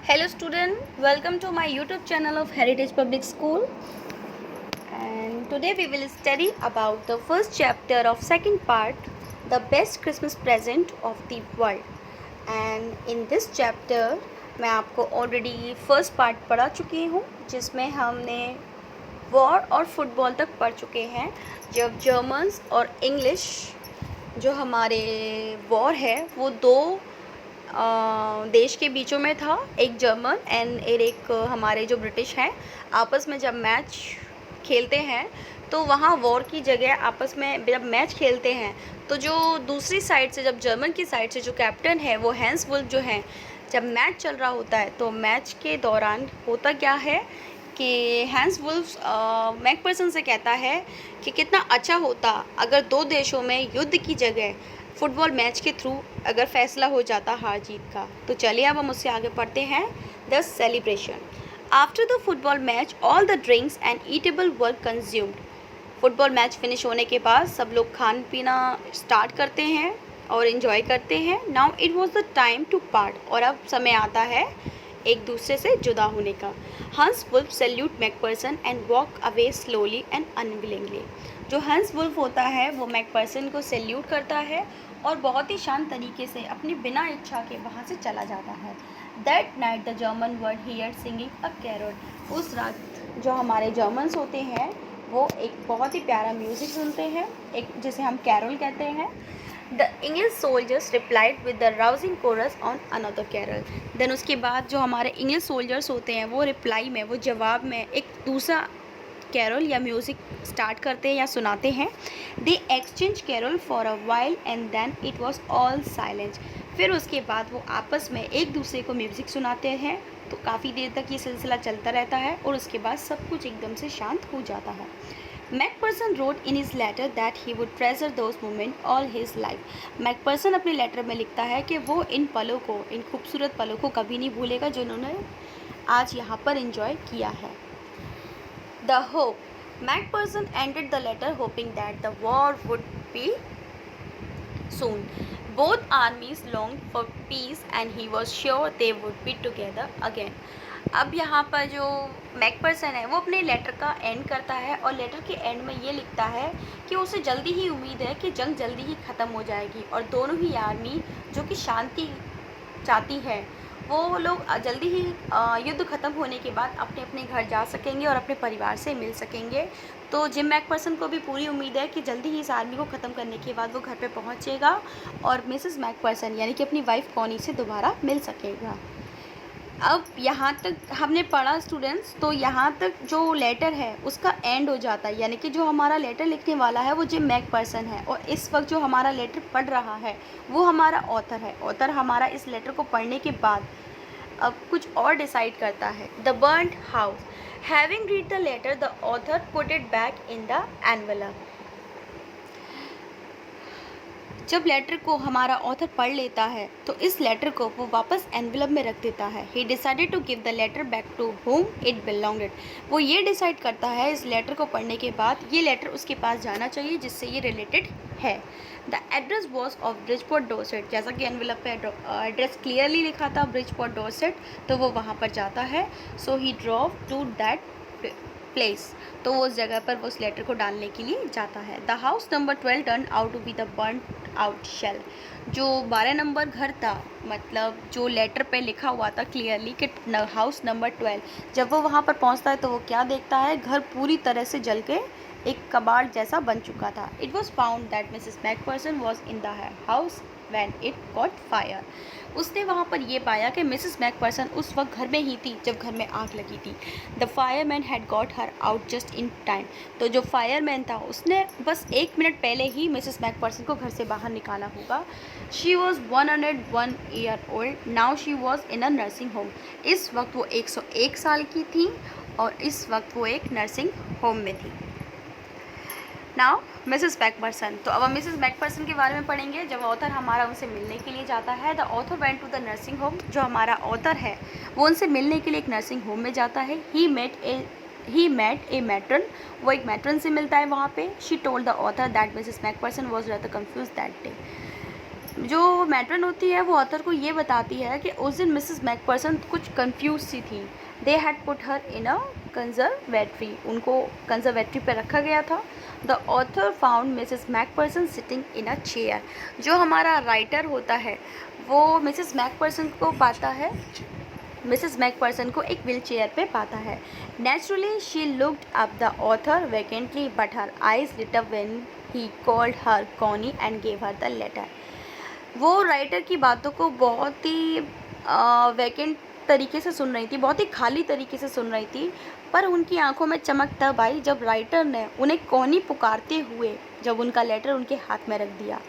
Hello student, welcome to my YouTube channel of Heritage Public School, and today we will study about the first chapter of second part, the best Christmas present of the world. And in this chapter मैं आपको already first part पढ़ा चुकी हूँ जिसमें हमने war और football तक पढ़ चुके हैं। जब जर्मन्स और इंग्लिश जो हमारे वॉर है वो दो देश के बीचों में था, एक जर्मन एंड एक हमारे जो ब्रिटिश हैं, आपस में जब मैच खेलते हैं तो वहाँ वॉर की जगह आपस में जब मैच खेलते हैं तो जो दूसरी साइड से, जब जर्मन की साइड से जो कैप्टन है वो हैंस वुल्फ जो हैं, जब मैच चल रहा होता है तो मैच के दौरान होता क्या है कि हैंस वुल्फ मैकपर्सन से कहता है कि कितना अच्छा होता अगर दो देशों में युद्ध की जगह फुटबॉल मैच के थ्रू अगर फैसला हो जाता हार जीत का। तो चलिए अब हम उससे आगे पढ़ते हैं। The celebration after the football match all the drinks and eatable were consumed. Football match finish होने के बाद सब लोग खान पीना स्टार्ट करते हैं और इन्जॉय करते हैं। Now it was the time to part, और अब समय आता है एक दूसरे से जुदा होने का। Hans Wolf salute Macpherson and walk away slowly and unwillingly. जो हंस वुल्फ होता है वो मैकपर्सन को सैल्यूट करता है और बहुत ही शांत तरीके से अपनी बिना इच्छा के वहाँ से चला जाता है। That night the German word here singing a carol. उस रात जो हमारे जर्मन्स होते हैं वो एक बहुत ही प्यारा म्यूज़िक सुनते हैं, एक जिसे हम कैरोल कहते हैं। The English soldiers replied with the rousing chorus on another carol. Then उसके बाद जो हमारे इंग्लिश सोल्जर्स होते हैं वो रिप्लाई में, वो जवाब में एक दूसरा कैरल या म्यूज़िक स्टार्ट करते हैं या सुनाते हैं। They exchange carol for a while and then it was all silence. फिर उसके बाद वो आपस में एक दूसरे को म्यूज़िक सुनाते हैं, तो काफ़ी देर तक ये सिलसिला चलता रहता है और उसके बाद सब कुछ एकदम से शांत हो जाता है। Macpherson wrote in his letter that he would treasure those moment all his life. Macpherson अपने लेटर में लिखता है कि वो इन पलों को, इन खूबसूरत पलों को कभी नहीं भूलेगा जो उन्होंने आज यहाँ पर इंजॉय किया है। The hope Macpherson ended the letter hoping that the war would be soon. Both armies longed for peace and he was sure they would be together again. अब यहाँ पर जो मैकपर्सन है वो अपने लेटर का एंड करता है और लेटर के एंड में ये लिखता है कि उसे जल्दी ही उम्मीद है कि जंग जल्दी ही ख़त्म हो जाएगी और दोनों ही आर्मी जो कि शांति चाहती है वो लोग जल्दी ही युद्ध ख़त्म होने के बाद अपने अपने घर जा सकेंगे और अपने परिवार से मिल सकेंगे। तो जिम मैकपर्सन को भी पूरी उम्मीद है कि जल्दी ही इस आर्मी को ख़त्म करने के बाद वो घर पे पहुंचेगा और मिसेस मैकपर्सन यानी कि अपनी वाइफ कॉनी से दोबारा मिल सकेगा। अब यहाँ तक हमने पढ़ा स्टूडेंट्स, तो यहाँ तक जो लेटर है उसका एंड हो जाता है, यानी कि जो हमारा लेटर लिखने वाला है वो जिम मैकपर्सन है और इस वक्त जो हमारा लेटर पढ़ रहा है वो हमारा ऑथर है। ऑथर हमारा इस लेटर को पढ़ने के बाद अब कुछ और डिसाइड करता है। The burned house having read the letter the author put it back in the envelope. जब लेटर को हमारा ऑथर पढ़ लेता है तो इस लेटर को वो वापस एनवेलप में रख देता है। He decided to give the letter back to whom it belonged. वो ये डिसाइड करता है इस लेटर को पढ़ने के बाद ये लेटर उसके पास जाना चाहिए जिससे ये रिलेटेड है। The address was of Bridgeport Dorset. जैसा कि एनवेलप पे एड्रेस क्लियरली लिखा था ब्रिजपोर्ट डॉर्सेट, तो वो वहाँ पर जाता है। सो ही ड्रॉव टू दैट प्लेस, तो वो उस जगह पर वो उस लेटर को डालने के लिए जाता है। The house number 12 turn out to be the burned out shell. जो 12 नंबर घर था, मतलब जो लेटर पे लिखा हुआ था क्लियरली कि हाउस नंबर 12, जब वो वहाँ पर पहुँचता है तो वो क्या देखता है, घर पूरी तरह से जल के एक कबाड़ जैसा बन चुका था। It was found that Mrs Macpherson was in the house when it caught fire. उसने वहाँ पर ये पाया कि मिसेस मैकपर्सन उस वक्त घर में ही थी जब घर में आग लगी थी। The fireman had got her out just in time. तो जो फायरमैन था उसने बस 1 मिनट पहले ही मिसेस मैकपर्सन को घर से बाहर निकाला होगा। She was 101 year old, now she was in a nursing home. इस वक्त वो 101 साल की थी और इस वक्त वो एक नर्सिंग होम में थी। नाउ मिसेस मैकपर्सन, तो अब हम मिसेस मैकपर्सन के बारे में पढ़ेंगे। जब ऑथर हमारा उनसे मिलने के लिए जाता है, the author went to the nursing home. जो हमारा ऑथर है वो उनसे मिलने के लिए एक नर्सिंग होम में जाता है। ही मेट ए मैट्रन, वो एक मैट्रन से मिलता है वहाँ पे। She told the author that Mrs Macpherson was rather confuse that day. जो मैट्रन होती है वो ऑथर को ये बताती है कि उस दिन मिसेस मैकपर्सन कुछ कंफ्यूज सी थी। They had put her in a conservatory, उनको कंजर्वेटरी पे रखा गया था। The author found Mrs Macpherson sitting in a chair. जो हमारा राइटर होता है वो मिसेस मैकपर्सन को पाता है, मिसेस मैकपर्सन को एक व्हील चेयर पे पाता है। Naturally she looked up the author vacantly but her eyes lit up when he called her Connie and gave her the letter. वो राइटर की बातों को बहुत ही वैकेंट तरीके से सुन रही थी, बहुत ही खाली तरीके से सुन रही थी, पर उनकी आंखों में चमक तब आई जब राइटर ने उन्हें कॉनी पुकारते हुए जब उनका लेटर उनके हाथ में रख दिया।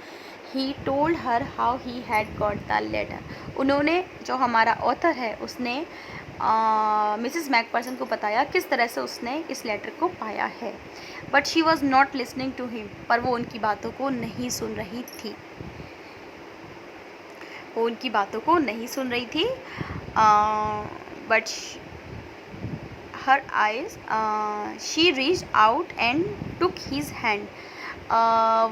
He told her how he had got the letter. उन्होंने, जो हमारा ऑथर है, उसने मिसेस मैकपर्सन को बताया किस तरह से उसने इस लेटर को पाया है। But she was not listening to him, पर वो उनकी बातों को नहीं सुन रही थी, वो उनकी बातों को नहीं सुन रही थी। But her eyes she reach out and took his hand.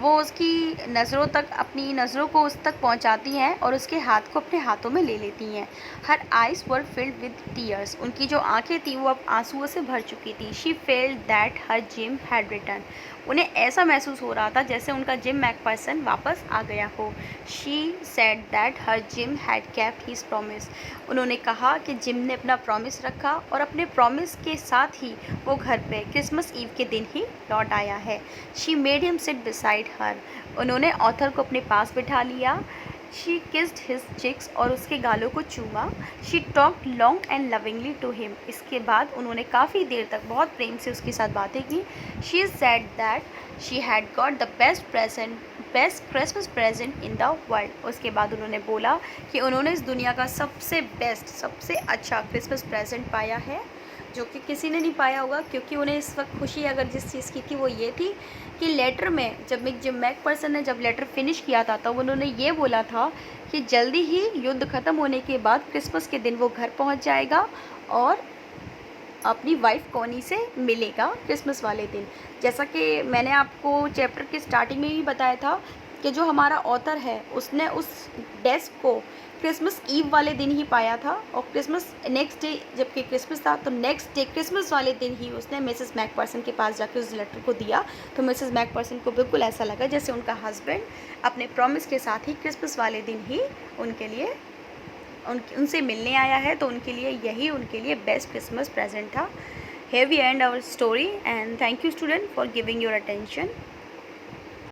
वो उसकी नज़रों तक, अपनी नज़रों को उस तक पहुंचाती हैं और उसके हाथ को अपने हाथों में ले लेती हैं। Her eyes were filled with tears, उनकी जो आंखें थी वो अब आंसुओं से भर चुकी थी। She felt that her gym had return, उन्हें ऐसा महसूस हो रहा था जैसे उनका जिम मैकपर्सन वापस आ गया हो। She said that her gym had kept his promise, उन्होंने कहा कि जिम ने अपना प्रॉमिस रखा और अपने प्रॉमिस के साथ ही वो घर पे क्रिसमस ईव के दिन ही लौट आया है। She made him seat beside her, उन्होंने ऑथर को अपने पास बिठा लिया। शी किस्ड हिज चिक्स, और उसके गालों को चूमा। She talked long and lovingly to him, इसके बाद उन्होंने काफ़ी देर तक बहुत प्रेम से उसके साथ बातें की। She said that she had got the best Christmas present in the world, उसके बाद उन्होंने बोला कि उन्होंने इस दुनिया का सबसे बेस्ट, सबसे अच्छा क्रिसमस प्रेजेंट पाया है, जो कि किसी ने नहीं पाया होगा। क्योंकि उन्हें इस वक्त खुशी अगर जिस चीज़ की थी वो ये थी कि लेटर में जब जिम मैकपर्सन ने जब लेटर फिनिश किया था तो उन्होंने ये बोला था कि जल्दी ही युद्ध ख़त्म होने के बाद क्रिसमस के दिन वो घर पहुंच जाएगा और अपनी वाइफ कॉनी से मिलेगा क्रिसमस वाले दिन। जैसा कि मैंने आपको चैप्टर के स्टार्टिंग में भी बताया था कि जो हमारा ऑथर है उसने उस डेस्क को क्रिसमस ईव वाले दिन ही पाया था और क्रिसमस नेक्स्ट डे, जबकि क्रिसमस था तो नेक्स्ट डे क्रिसमस वाले दिन ही उसने मिसेस मैकपर्सन के पास जाके उस लेटर को दिया। तो मिसेस मैकपर्सन को बिल्कुल ऐसा लगा जैसे उनका हस्बैंड अपने प्रॉमिस के साथ ही क्रिसमस वाले दिन ही उनके लिए उनसे मिलने आया है, तो उनके लिए यही उनके लिए बेस्ट क्रिसमस प्रेजेंट था। Here we end our story and thank you student for giving your attention.